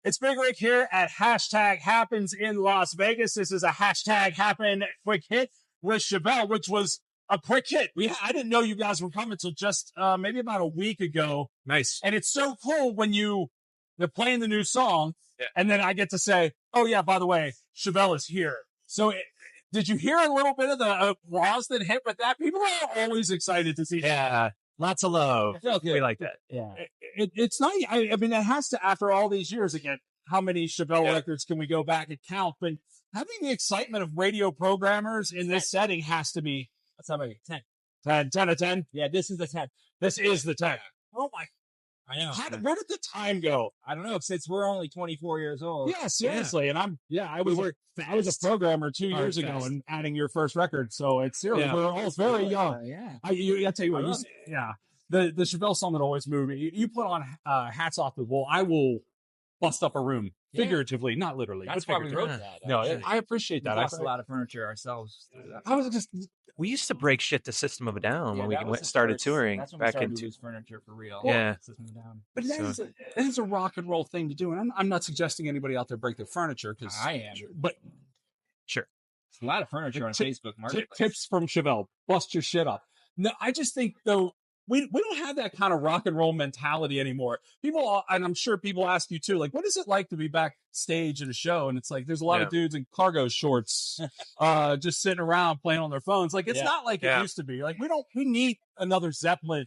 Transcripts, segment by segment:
It's Big Rick here at hashtag happens in Las Vegas. This is a hashtag happen quick hit with Chevelle, which was a quick hit. I didn't know you guys were coming till just maybe about a week ago. Nice. And it's so cool when they're playing the new song, and then I get to say, oh yeah, by the way, Chevelle is here. So did you hear a little bit of the applause that hit with that? People are always excited to see that. Yeah, lots of love. Okay. We like that. Yeah, it's nice. I mean, it has to, after all these years, again, how many Chevelle records can we go back and count? But having the excitement of radio programmers in this setting has to be, What's that maybe? 10. 10 of 10. Yeah, this is the 10. This is the 10. Oh my. I know. Where did the time go? I don't know, since we're only 24 years old. Yeah, seriously. And I was a programmer 2 years ago and adding your first record. So it's serious. Yeah. We're all very young. Yeah. I tell you what, the Chevelle song that always moved me. You put on Hats Off the Wall. I will bust up a room figuratively, not literally. That's why we wrote that. No, I appreciate that. We lost a lot of furniture ourselves. We used to break shit to System of a Down when we started touring that's when back we started in to lose furniture for real. Yeah. System of a Down. But that is a rock and roll thing to do. And I'm not suggesting anybody out there break their furniture because I am. But sure. There's a lot of furniture on Facebook Marketplace. Tips from Chevelle. Bust your shit up. No, I just think though, we don't have that kind of rock and roll mentality anymore. And I'm sure people ask you too, like, what is it like to be backstage at a show? And it's like, there's a lot of dudes in cargo shorts, just sitting around playing on their phones. Like, it's not like it used to be. Like, we need another Zeppelin.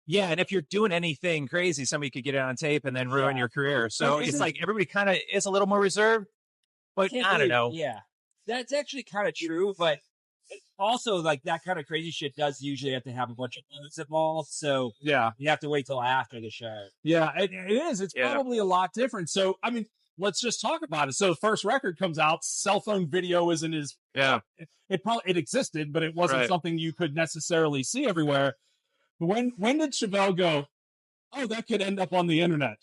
Yeah, and if you're doing anything crazy, somebody could get it on tape and then ruin your career. So it's like everybody kind of is a little more reserved, but I don't know. Yeah, that's actually kind of true, but also, like, that kind of crazy shit does usually have to have a bunch of notes involved. So you have to wait till after the show. Yeah, it is. It's probably a lot different. So, I mean, let's just talk about it. So the first record comes out, cell phone video isn't as, it existed, but it wasn't something you could necessarily see everywhere. When did Chevelle go, oh, that could end up on the internet?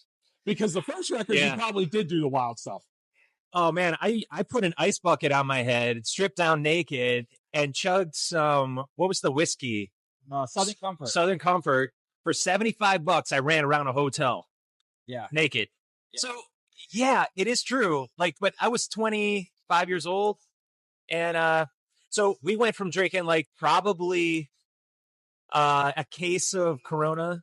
Because the first record, you probably did do the wild stuff. Oh man, I put an ice bucket on my head, stripped down naked, and chugged some, what was the whiskey? Southern Comfort. Southern Comfort. For $75, I ran around a hotel. Yeah. Naked. Yeah. So yeah, it is true. Like, but I was 25 years old. And so we went from drinking like probably a case of Corona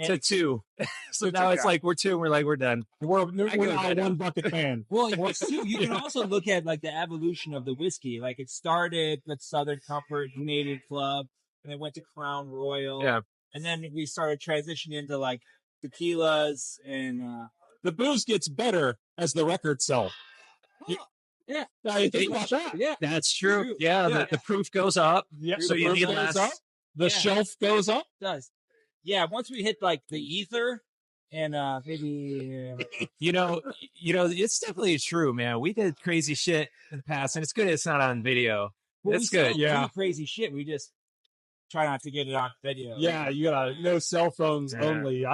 to 2. So now it's like we're 2 and we're done. We're not a one bucket fan. Well, you can also look at like the evolution of the whiskey. Like, it started with Southern Comfort, Native Club, and it went to Crown Royal. Yeah. And then we started transitioning into like tequilas, and the booze gets better as the records sell. Yeah. Think about that. Yeah. That's true. Yeah. The proof goes up. Yeah. So you need less. Up. The shelf goes up. It does. Yeah, once we hit like the ether and maybe you know, it's definitely true, man. We did crazy shit in the past, and it's good it's not on video. It's good. Do crazy shit. We just try not to get it on video. Yeah, you gotta no cell phones only.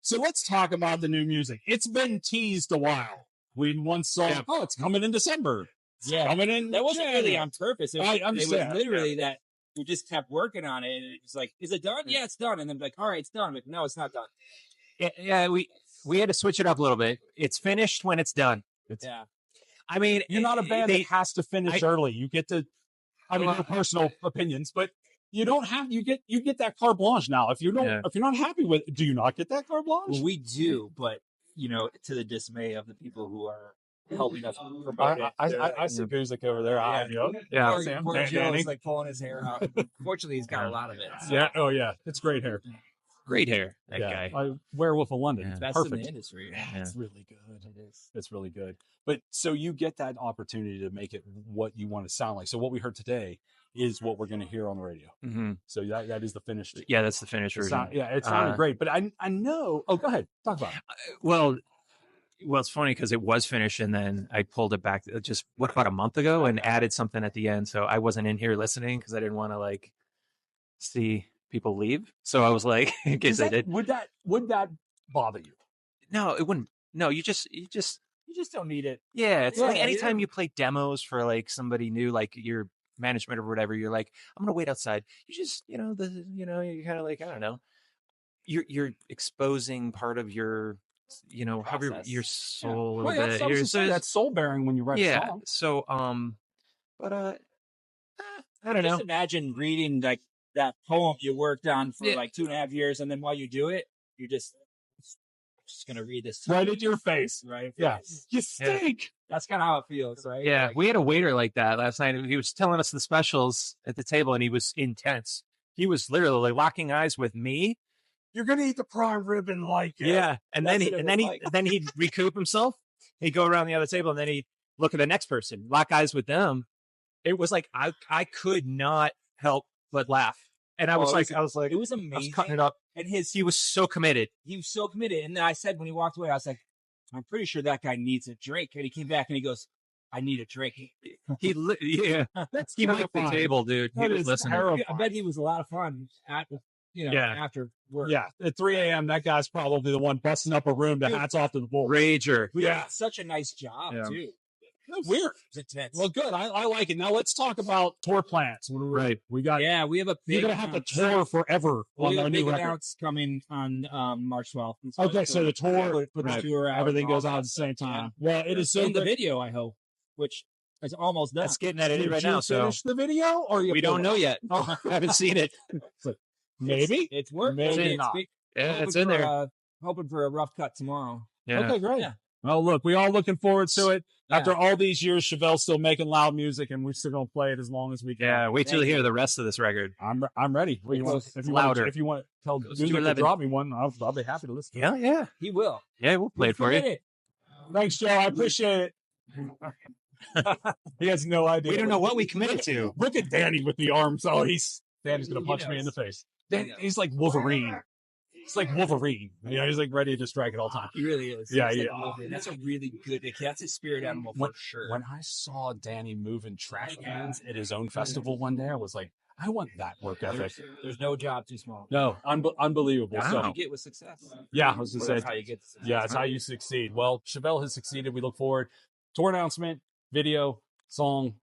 So let's talk about the new music. It's been teased a while. We once saw, it's coming in December. It's coming in. That wasn't really on purpose. It was literally that. We just kept working on it, and it was like, "Is it done? Yeah, it's done." And then like, "All right, it's done." But no, it's not done. Yeah, we had to switch it up a little bit. It's finished when it's done. I mean, you're not a band that has to finish early. You get to, I mean, your personal opinions, but you don't have. You get that carte blanche now. If you don't, if you're not happy with, do you not get that carte blanche? Well, we do, but to the dismay of the people who are helping us promote it. I see Guzik over there. Poor Joe's like pulling his hair out. Fortunately, he's got a lot of it. So. Yeah. Oh yeah. It's great hair. Great hair. That guy. Werewolf of London. It's best perfect in the industry. Yeah. It's really good. It is. It's really good. But so you get that opportunity to make it what you want to sound like. So what we heard today is what we're going to hear on the radio. Mm-hmm. So that is the finished. Yeah, that's the finished version. It sounded great. But I know. Oh, go ahead. Talk about it. Well, it's funny because it was finished and then I pulled it back just about a month ago and added something at the end. So I wasn't in here listening because I didn't want to like see people leave. So I was like, in case I did. Would that bother you? No, it wouldn't. No, you just don't need it. Yeah, it's like anytime you play demos for like somebody new, like your management or whatever, you're like, I'm gonna wait outside. You just, you're kind of like, I don't know, you're exposing part of your however your soul a little bit. That's soul bearing when you write a song. So, but I don't know. Just imagine reading like that poem you worked on for like 2.5 years, and then while you do it, you're just gonna read this right into your face, right? Yeah, you stink. Yeah. That's kind of how it feels, right? Yeah, we had a waiter like that last night. He was telling us the specials at the table, and he was intense. He was literally locking eyes with me. You're gonna eat the prime rib and like it. Yeah, and then he'd recoup himself. He'd go around the other table, and then he'd look at the next person, lock eyes with them. It was like I could not help but laugh, and I was like, it was amazing. I was cutting it up, and he was so committed. He was so committed, and then I said when he walked away, I was like, I'm pretty sure that guy needs a drink. And he came back and he goes, I need a drink. He liked the table, dude. He was listening. I bet he was a lot of fun after work. Yeah, at 3 a.m., that guy's probably the one busting up a room to hats off to the bull. Rager. Yeah, such a nice job too. Weird. It's intense. Well, good. I like it. Now let's talk about tour plans. Right. We have a big. You're gonna have to tour forever on our new record. Announce coming on March 12th. Okay, so the tour, put the tour out, everything goes on at the same time. Yeah. Well, it is so in the video, I hope, which is almost done. That's getting edited right now. So finish the video, or we don't know yet. I haven't seen it. Maybe it's working. Maybe not. It's in there. Hoping for a rough cut tomorrow. Yeah. Okay, great. Yeah. Well, look, we all looking forward to it. Yeah. After all these years, Chevelle's still making loud music, and we're still gonna play it as long as we can. Yeah, wait till you hear the rest of this record. I'm ready. If you want to tell music to drop me one, I'll be happy to listen. Yeah, he will. Yeah, we'll play it for you. Thanks, Joe. I appreciate it. He has no idea. We don't know what we committed to. Look at Danny with the arms. Oh, Danny's gonna punch me in the face. He's like Wolverine. It's like Wolverine. He's like ready to strike at all times. He really is. Yeah. That's a really good. That's a spirit animal for sure. When I saw Danny moving trash cans at his own festival one day, I was like, I want that work ethic. There's no job too small. No, unbelievable. That's what you get with success. Yeah, I was gonna say. That's how you get success. Yeah, it's how you succeed. Well, Chevelle has succeeded. We look forward. Tour announcement, video, song.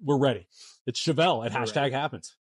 We're ready. It's Chevelle at #happens.